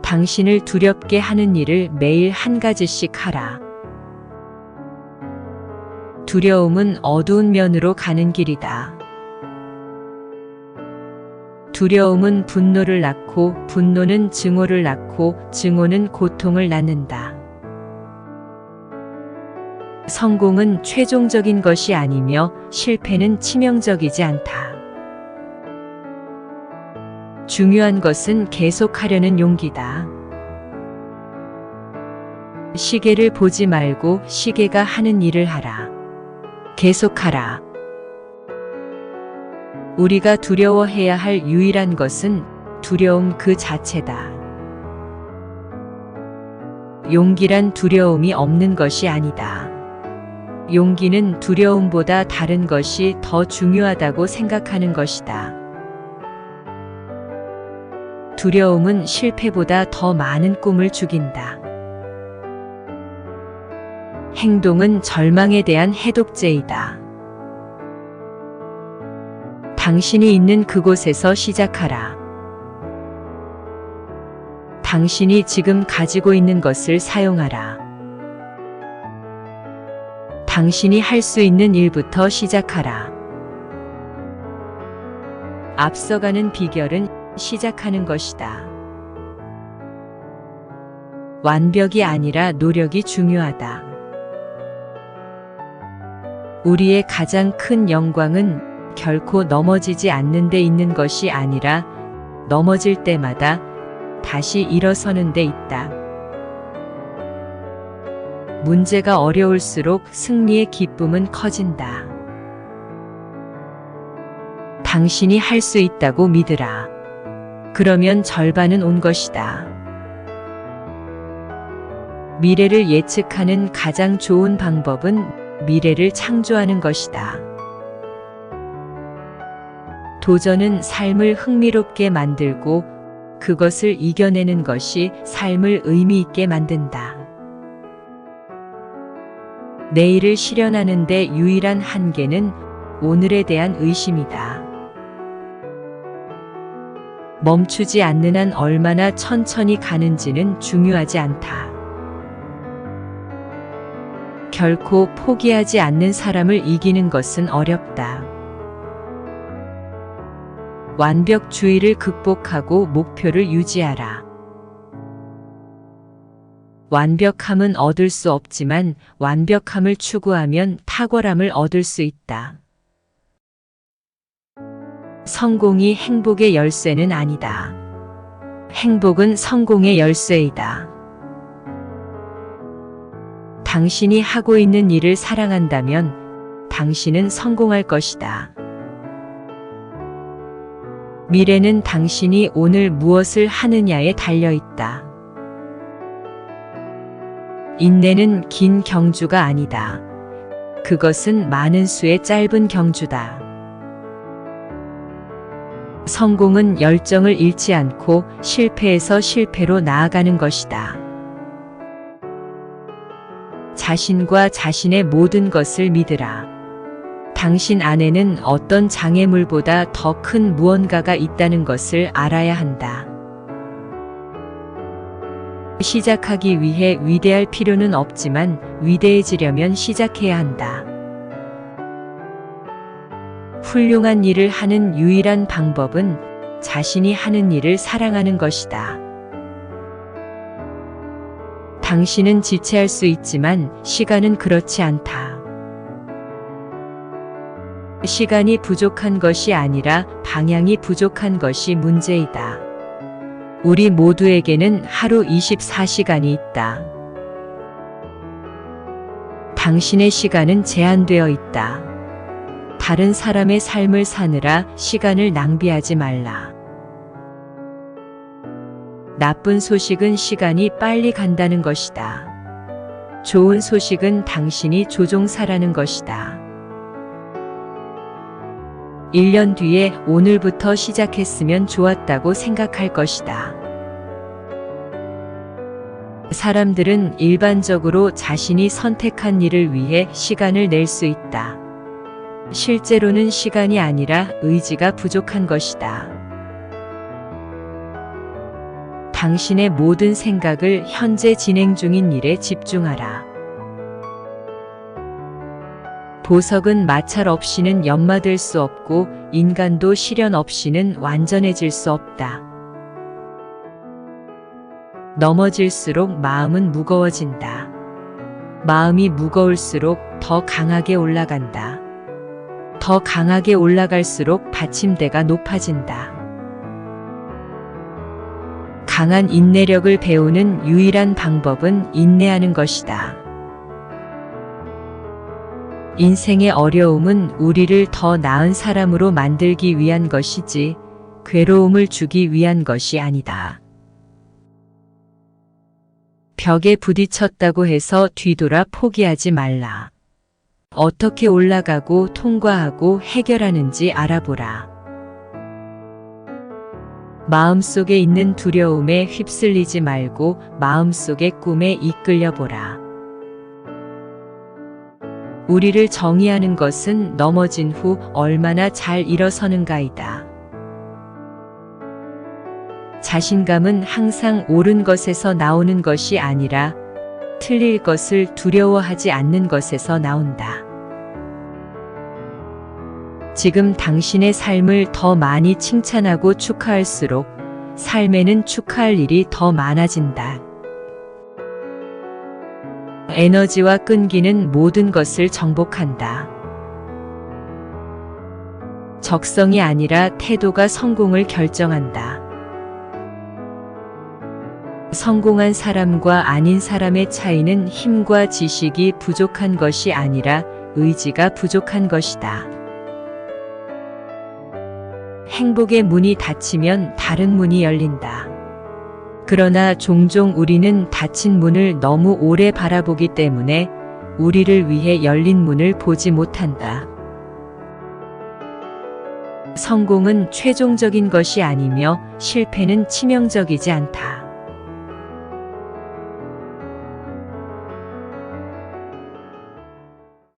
당신을 두렵게 하는 일을 매일 한 가지씩 하라. 두려움은 어두운 면으로 가는 길이다. 두려움은 분노를 낳고 분노는 증오를 낳고 증오는 고통을 낳는다. 성공은 최종적인 것이 아니며 실패는 치명적이지 않다. 중요한 것은 계속하려는 용기다. 시계를 보지 말고 시계가 하는 일을 하라. 계속하라. 우리가 두려워해야 할 유일한 것은 두려움 그 자체다. 용기란 두려움이 없는 것이 아니다. 용기는 두려움보다 다른 것이 더 중요하다고 생각하는 것이다. 두려움은 실패보다 더 많은 꿈을 죽인다. 행동은 절망에 대한 해독제이다. 당신이 있는 그곳에서 시작하라. 당신이 지금 가지고 있는 것을 사용하라. 당신이 할 수 있는 일부터 시작하라. 앞서가는 비결은 시작하는 것이다. 완벽이 아니라 노력이 중요하다. 우리의 가장 큰 영광은 결코 넘어지지 않는 데 있는 것이 아니라 넘어질 때마다 다시 일어서는 데 있다. 문제가 어려울수록 승리의 기쁨은 커진다. 당신이 할 수 있다고 믿으라. 그러면 절반은 온 것이다. 미래를 예측하는 가장 좋은 방법은 미래를 창조하는 것이다. 도전은 삶을 흥미롭게 만들고 그것을 이겨내는 것이 삶을 의미 있게 만든다. 내일을 실현하는 데 유일한 한계는 오늘에 대한 의심이다. 멈추지 않는 한 얼마나 천천히 가는지는 중요하지 않다. 결코 포기하지 않는 사람을 이기는 것은 어렵다. 완벽주의를 극복하고 목표를 유지하라. 완벽함은 얻을 수 없지만 완벽함을 추구하면 탁월함을 얻을 수 있다. 성공이 행복의 열쇠는 아니다. 행복은 성공의 열쇠이다. 당신이 하고 있는 일을 사랑한다면 당신은 성공할 것이다. 미래는 당신이 오늘 무엇을 하느냐에 달려 있다. 인내는 긴 경주가 아니다. 그것은 많은 수의 짧은 경주다. 성공은 열정을 잃지 않고 실패에서 실패로 나아가는 것이다. 자신과 자신의 모든 것을 믿으라. 당신 안에는 어떤 장애물보다 더 큰 무언가가 있다는 것을 알아야 한다. 시작하기 위해 위대할 필요는 없지만 위대해지려면 시작해야 한다. 훌륭한 일을 하는 유일한 방법은 자신이 하는 일을 사랑하는 것이다. 당신은 지체할 수 있지만 시간은 그렇지 않다. 시간이 부족한 것이 아니라 방향이 부족한 것이 문제이다. 우리 모두에게는 하루 24시간이 있다. 당신의 시간은 제한되어 있다. 다른 사람의 삶을 사느라 시간을 낭비하지 말라. 나쁜 소식은 시간이 빨리 간다는 것이다. 좋은 소식은 당신이 조종사라는 것이다. 1년 뒤에 오늘부터 시작했으면 좋았다고 생각할 것이다. 사람들은 일반적으로 자신이 선택한 일을 위해 시간을 낼 수 있다. 실제로는 시간이 아니라 의지가 부족한 것이다. 당신의 모든 생각을 현재 진행 중인 일에 집중하라. 보석은 마찰 없이는 연마될 수 없고 인간도 시련 없이는 완전해질 수 없다. 넘어질수록 마음은 무거워진다. 마음이 무거울수록 더 강하게 올라간다. 더 강하게 올라갈수록 받침대가 높아진다. 강한 인내력을 배우는 유일한 방법은 인내하는 것이다. 인생의 어려움은 우리를 더 나은 사람으로 만들기 위한 것이지 괴로움을 주기 위한 것이 아니다. 벽에 부딪혔다고 해서 뒤돌아 포기하지 말라. 어떻게 올라가고 통과하고 해결하는지 알아보라. 마음속에 있는 두려움에 휩쓸리지 말고 마음속의 꿈에 이끌려보라. 우리를 정의하는 것은 넘어진 후 얼마나 잘 일어서는가이다. 자신감은 항상 옳은 것에서 나오는 것이 아니라 틀릴 것을 두려워하지 않는 것에서 나온다. 지금 당신의 삶을 더 많이 칭찬하고 축하할수록 삶에는 축하할 일이 더 많아진다. 에너지와 끈기는 모든 것을 정복한다. 적성이 아니라 태도가 성공을 결정한다. 성공한 사람과 아닌 사람의 차이는 힘과 지식이 부족한 것이 아니라 의지가 부족한 것이다. 행복의 문이 닫히면 다른 문이 열린다. 그러나 종종 우리는 닫힌 문을 너무 오래 바라보기 때문에 우리를 위해 열린 문을 보지 못한다. 성공은 최종적인 것이 아니며 실패는 치명적이지 않다.